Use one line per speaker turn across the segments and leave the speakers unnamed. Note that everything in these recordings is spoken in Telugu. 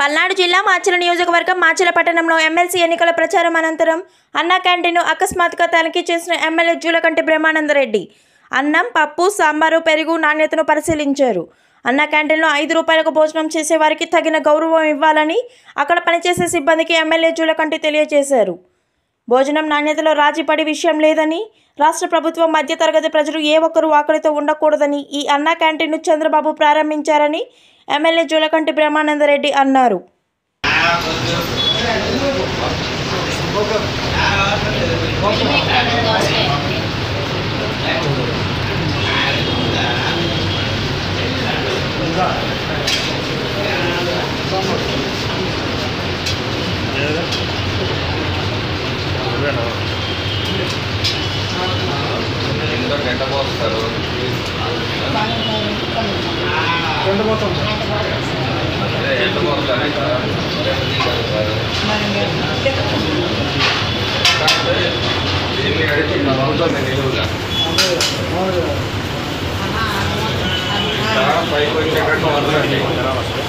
పల్నాడు జిల్లా మాచర్ల నియోజకవర్గం మాచర్ల పట్టణంలో ఎమ్మెల్సీ ఎన్నికల ప్రచారం అనంతరం అన్న క్యాంటీన్ను అకస్మాత్తుగా తనిఖీ చేసిన ఎమ్మెల్యే జూలకంటి బ్రహ్మానందరెడ్డి అన్నం, పప్పు, సాంబారు, పెరుగు నాణ్యతను పరిశీలించారు. అన్న క్యాంటీన్లో 5 రూపాయలకు భోజనం చేసే వారికి తగిన గౌరవం ఇవ్వాలని అక్కడ పనిచేసే సిబ్బందికి ఎమ్మెల్యే జూలకంటి తెలియజేశారు. భోజనం నాణ్యతలో రాజీపడే విషయం లేదని, రాష్ట్ర ప్రభుత్వం మధ్యతరగతి ప్రజలు ఏ ఒక్కరూ ఆకలితో ఉండకూడదని ఈ అన్న క్యాంటీన్ను చంద్రబాబు ప్రారంభించారని ఎమ్మెల్యే జూలకంటి బ్రహ్మానందరెడ్డి అన్నారు.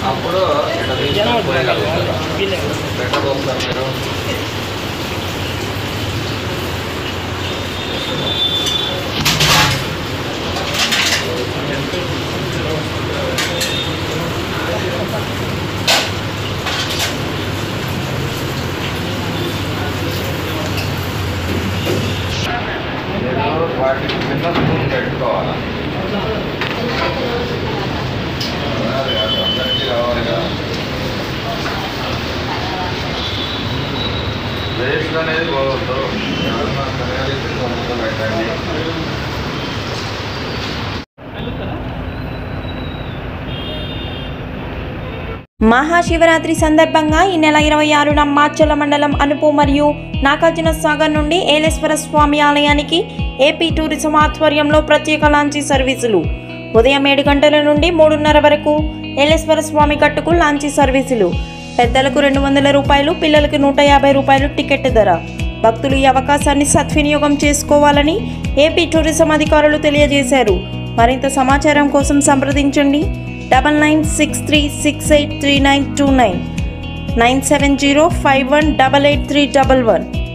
అప్పుడు వాటికి చిన్న స్పూన్ పెట్టుకోవాలా, అందరికీ రావాలి కదా. వేస్ట్ అనేది పోవద్దు, పెట్టండి.
మహాశివరాత్రి సందర్భంగా ఈ నెల 26న మాచర్ల మండలం అనుపు మరియు నాగార్జున సాగర్ నుండి ఏలేశ్వర స్వామి ఆలయానికి ఏపీ టూరిజం ఆధ్వర్యంలో ప్రత్యేక లాంచీ సర్వీసులు. ఉదయం 7 గంటల నుండి 3:30 వరకు ఏలేశ్వర స్వామి గట్టుకు లాంచీ సర్వీసులు. పెద్దలకు 200 రూపాయలు, పిల్లలకు 150 రూపాయలు టికెట్ ధర. భక్తులు ఈ అవకాశాన్ని సద్వినియోగం చేసుకోవాలని ఏపీ టూరిజం అధికారులు తెలియజేశారు. మరింత సమాచారం కోసం సంప్రదించండి 9963683929 97051888311.